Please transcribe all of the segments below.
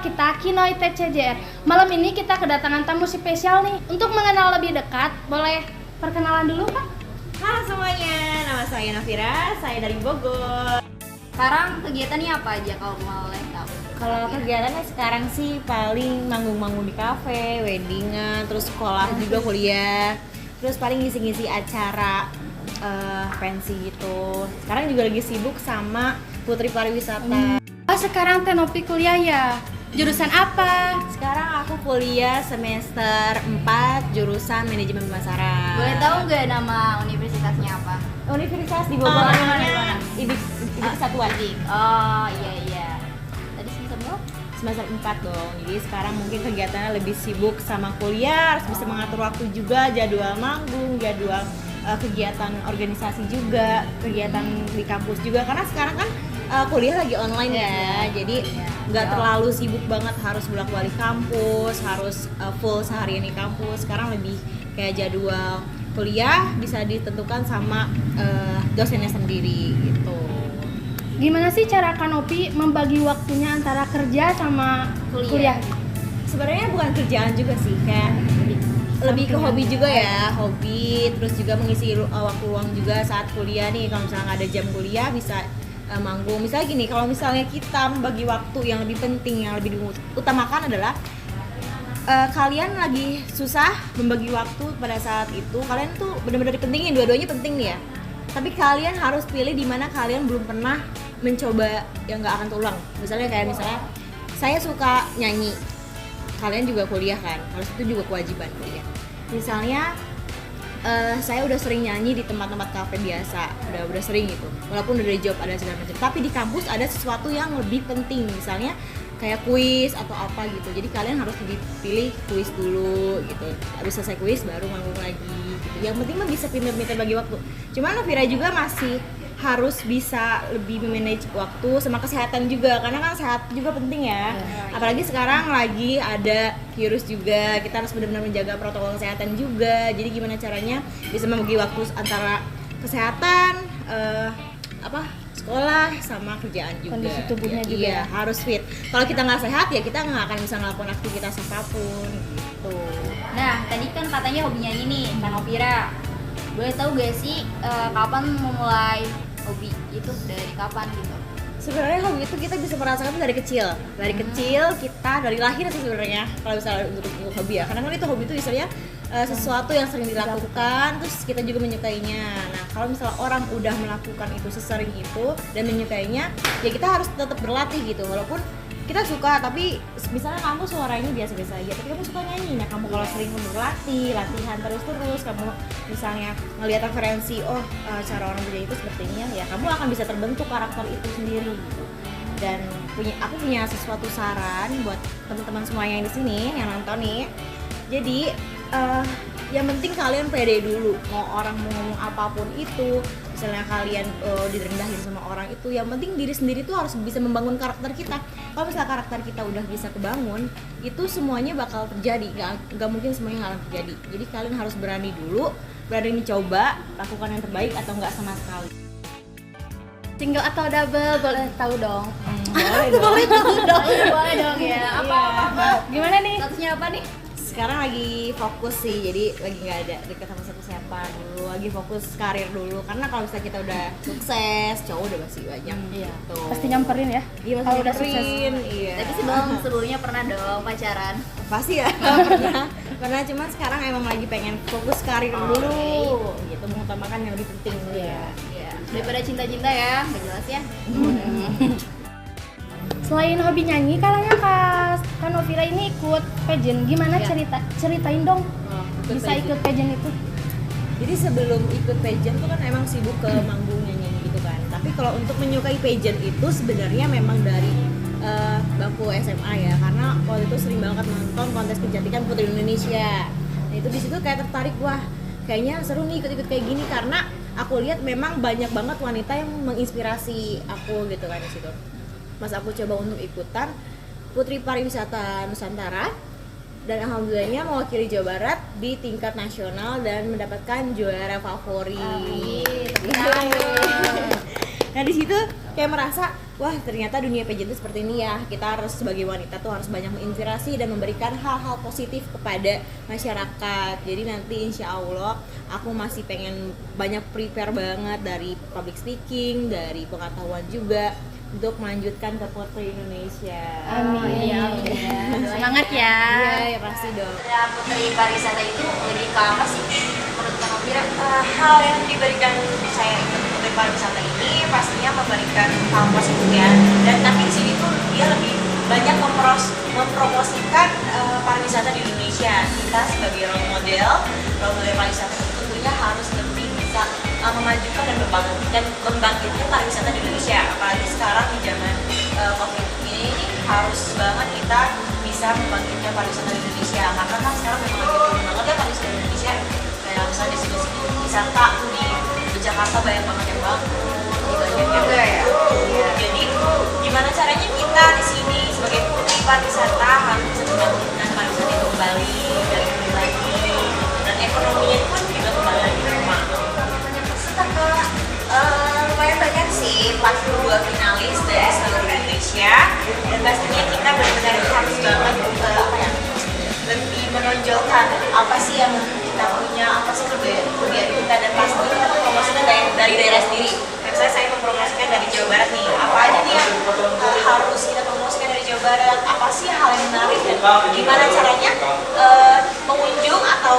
kita Kinoy TCJR. Malam ini kita kedatangan tamu spesial nih. Untuk mengenal lebih dekat, boleh perkenalan dulu Kak? Halo semuanya, nama saya Nafira, saya dari Bogor. Sekarang kegiatannya apa aja kalau boleh tahu? Kalau kegiatannya sekarang sih paling manggung-manggung di kafe, weddingan, terus sekolah juga kuliah. Terus paling ngisi-ngisi acara pensi gitu. Sekarang juga lagi sibuk sama Putri Pariwisata. Oh, sekarang Tenopi kuliah ya? Jurusan apa? Sekarang aku kuliah semester 4 jurusan manajemen pemasaran. Boleh tahu nggak nama universitasnya apa? Universitas di Bogor namanya IBIK Satuan. Oh iya. Tadi semester berapa? Semester 4 dong. Jadi sekarang mungkin kegiatannya lebih sibuk sama kuliah, harus bisa mengatur waktu juga, jadwal manggung, jadwal kegiatan organisasi juga, kegiatan di kampus juga. Karena sekarang kan kuliah lagi online ya, jadi nggak terlalu sibuk banget harus bolak-balik kampus, harus full seharian di kampus. Sekarang lebih kayak jadwal kuliah bisa ditentukan sama dosennya sendiri gitu. Gimana sih cara Kanopi membagi waktunya antara kerja sama kuliah? Sebenarnya bukan kerjaan juga sih, kayak lebih ke hobi juga ya, hobi, terus juga mengisi waktu luang juga saat kuliah nih. Kalau misalnya nggak ada jam kuliah bisa manggung. Misalnya gini, kalau misalnya kita membagi waktu yang lebih penting, yang lebih diutamakan adalah kalian lagi susah membagi waktu pada saat itu, kalian tuh benar-benar dipentingin, dua-duanya penting nih ya. Tapi kalian harus pilih di mana kalian belum pernah mencoba yang nggak akan terulang. Misalnya saya suka nyanyi, kalian juga kuliah kan, harus itu juga kewajiban kuliah. Misalnya saya udah sering nyanyi di tempat-tempat kafe biasa, udah sering gitu, walaupun udah ada job ada segala macam, tapi di kampus ada sesuatu yang lebih penting, misalnya kayak kuis atau apa gitu. Jadi kalian harus pilih kuis dulu gitu, habis selesai kuis baru manggung lagi gitu. Yang penting mah bisa pinter-pinter bagi waktu. Cuman Novira juga masih harus bisa lebih memanage waktu sama kesehatan juga, karena kan sehat juga penting ya. Apalagi sekarang lagi ada virus juga, kita harus benar-benar menjaga protokol kesehatan juga. Jadi gimana caranya bisa membagi waktu antara kesehatan, sekolah sama kerjaan juga. Kondisi tubuhnya juga. Iya, harus fit. Kalau kita nggak sehat ya kita nggak akan bisa melakukan aktivitas apapun gitu. Nah, tadi kan katanya hobi nyanyi nih, Kak Novira. Boleh tahu gak sih kapan memulai hobi itu, dari kapan gitu? Sebenarnya hobi itu kita bisa merasakan dari kecil. Dari kecil kita dari lahir sih sebenarnya. Kalau misalnya untuk hobi ya, karena kan itu hobi itu istilahnya sesuatu yang sering dilakukan, terus kita juga menyukainya. Nah, kalau misalnya orang udah melakukan itu sesering itu dan menyukainya, ya kita harus tetap berlatih gitu. Walaupun kita suka, tapi misalnya kamu suaranya biasa-biasa aja, tapi kamu suka nyanyi. Nah, kamu kalau sering berlatih, latihan terus-terus, kamu misalnya ngelihat referensi, cara orang bernyanyi itu seperti ini, ya kamu akan bisa terbentuk karakter itu sendiri gitu. Dan aku punya sesuatu saran buat teman-teman semua yang di sini yang nonton nih. Jadi yang penting kalian pede dulu. Mau orang mau ngomong apapun itu, misalnya kalian direndahin sama orang itu, yang penting diri sendiri tuh harus bisa membangun karakter kita. Kalau misalnya karakter kita udah bisa kebangun, itu semuanya bakal terjadi. Gak mungkin semuanya nggak terjadi. Jadi kalian harus berani dulu, berani mencoba, lakukan yang terbaik atau nggak sama sekali. Single atau double, boleh tahu dong? Boleh dong. Boleh dong ya. Apa? Gimana nih? Statusnya apa nih? Sekarang lagi fokus sih, jadi lagi nggak ada deket sama siapa dulu, lagi fokus karir dulu. Karena kalau misalnya kita udah sukses, cowok udah pasti banyak gitu. Pasti nyamperin ya? Iya, pasti kalau udah nyamperin, iya. Tapi sebelumnya pernah dong pacaran. Pasti ya, pernah cuman sekarang emang lagi pengen fokus karir dulu gitu, mengutamakan yang lebih penting dulu ya. Iya. Daripada cinta-cinta ya, nggak jelas ya. Selain hobi nyanyi, katanya Kak Novira ini ikut pageant. Gimana ceritain dong? Bisa ikut pageant itu? Jadi sebelum ikut pageant tuh kan emang sibuk ke manggung nyanyi gitu kan. Tapi kalau untuk menyukai pageant itu sebenarnya memang dari bangku SMA ya, karena waktu itu sering banget nonton kontes kecantikan Putri Indonesia. Nah itu di situ kayak tertarik, wah kayaknya seru nih ikut-ikut kayak gini, karena aku lihat memang banyak banget wanita yang menginspirasi aku gitu kan di situ. Pas aku coba untuk ikutan Putri Pariwisata Nusantara, dan alhamdulillahnya mewakili Jawa Barat di tingkat nasional dan mendapatkan juara favorit. Nah di situ kayak merasa wah ternyata dunia pageant itu seperti ini ya. Kita harus sebagai wanita tuh harus banyak menginspirasi dan memberikan hal-hal positif kepada masyarakat. Jadi nanti insya Allah aku masih pengen banyak prepare banget dari public speaking, dari pengetahuan juga untuk melanjutkan ke Putri Indonesia. Amin. Iya, Semangat ya. Iya, ya pasti dong. Nah, Putri Pariwisata itu lebih ke apa sih menurut Kak Novira? Hal yang diberikan saya ikut Putri Pariwisata ini pastinya memberikan hal positif ya. Dan tapi di sini tuh dia lebih banyak mempromosikan pariwisata di Indonesia. Kita sebagai role model pariwisata itu tentunya harus lebih bisa memajukan dan membangkitkan pariwisata di Indonesia. Apalagi sekarang di zaman COVID ini harus banget kita bisa membangkitkan pariwisata di Indonesia. Karena kan sekarang memang lagi turun banget ya pariwisata di Indonesia. Kayak misalnya destinasi wisata di Jakarta banyak banget yang bagus, banyak juga ya. Jadi gimana caranya kita di sini sebagai putri pariwisata harus bisa membangkitkan pariwisata itu kembali dari dulu lagi, dan ekonominya pun juga kembali lagi ke rumah. Banyak peserta Kak, lumayan banyak sih, 42 finalis dari seluruh Indonesia, dan pastinya kita benar-benar harus banget lebih menonjolkan apa sih yang kita punya, apa sih kelebihan kita, dan pasti kita mempromosikan dari daerah sendiri. Misalnya saya mempromosikan dari Jawa Barat nih, apa aja nih yang harus kita promosikan dari Jawa Barat, apa sih hal yang menarik dan gimana caranya pengunjung atau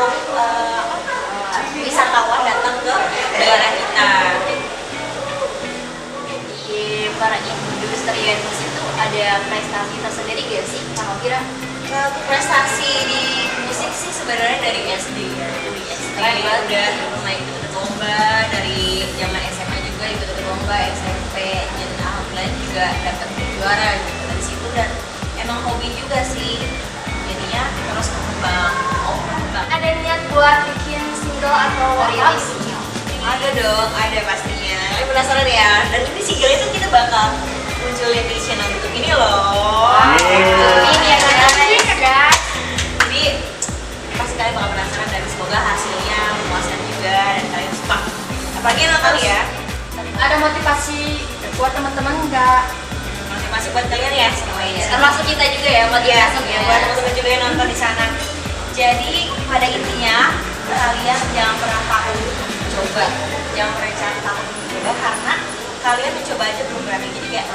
wisatawan datang ke daerah kita. Di para industri musik itu ada prestasi tersendiri gak sih Kak Novira? Prestasi di musik sih sebenarnya dari SD ya. Dari SD udah mulai ikut lomba, dari zaman SMA juga ikut lomba, SMP, dan alhamdulillah juga dapat juara gitu dari situ, dan emang hobi juga sih. Jadinya terus berkembang. Ada niat buat bikin single atau Rilis. Ada dong, ada pastinya. Kalian penasaran ya? Dan ini single itu kita bakal munculin di channel YouTube ini loh. Ini ya guys. Jadi pasti kalian bakal penasaran, dan semoga hasilnya memuaskan juga dan kalian suka. Apalagi yang nonton ya. ada motivasi buat teman-teman nggak? Motivasi buat kalian ya semuanya. Termasuk kita juga ya motivasi Ya, buat teman-teman juga yang nonton di sana. Jadi pada intinya kalian jangan pernah takut coba, jangan pernah takut mencoba, karena kalian mencoba aja belum berani. Jadi kayak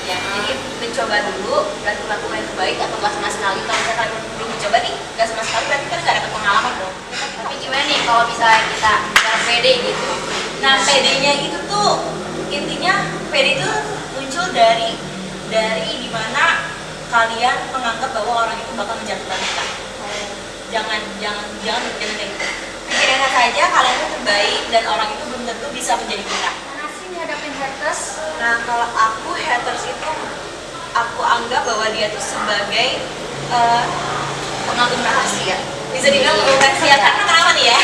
ya, jadi mencoba dulu, dan melakukan yang terbaik, atau nggak sama sekali. Kalau misalkan belum mencoba nih, nggak sama sekali, berarti kan nggak ada pengalaman dong. Tapi gimana nih kalau misalnya kita bicara pede gitu? Nah, PD-nya itu tuh intinya PD itu muncul dari dimana kalian menganggap bahwa orang itu bakal menjatuhkan kita. Jangan kayak gitu. Pikirkan saja kalian itu terbaik, dan orang itu belum tentu bisa menjadi kita. Mana sih ngadepin haters? Nah, kalau aku haters itu aku anggap bahwa dia tuh sebagai pengagum rahasia. Bisa dibilang pengagum rahasia, karena kenapa nih ya?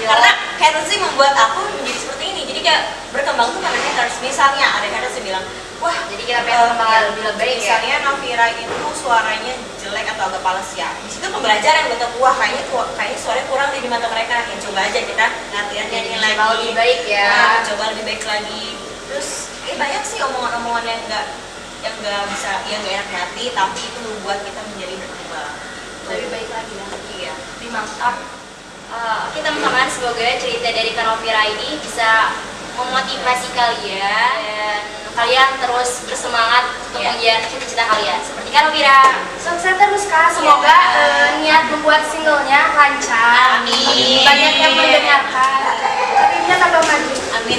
Karena haters sih membuat aku menjadi seperti ini. Jadi kayak berkembang tuh karena haters. Misalnya ada haters yang bilang, wah, Jadi kita pengen kembali lebih baik ya. misalnya Novira itu suaranya jelek atau agak pales ya. Di situ pembelajaran buat aku, wah kayaknya suaranya kurang di mata mereka. Ya coba aja kita latihan nyanyi Jadi lagi. coba lebih baik ya. Nah, coba lebih baik lagi. Terus banyak sih omongan-omongan yang nggak enak hati, tapi itu membuat kita menjadi berkembang. Lebih baik lagi ya. Iya. Lebih mantap. Oke teman-teman, semoga cerita dari Kak Novira ini bisa memotivasi kalian dan kalian terus bersemangat untuk mengejar cita-cita kalian seperti Kak Novira. Sukses terus Kak, semoga niat membuat singlenya lancar. Amin. Banyak yang mendengarkan, karirnya tambah maju. Amin.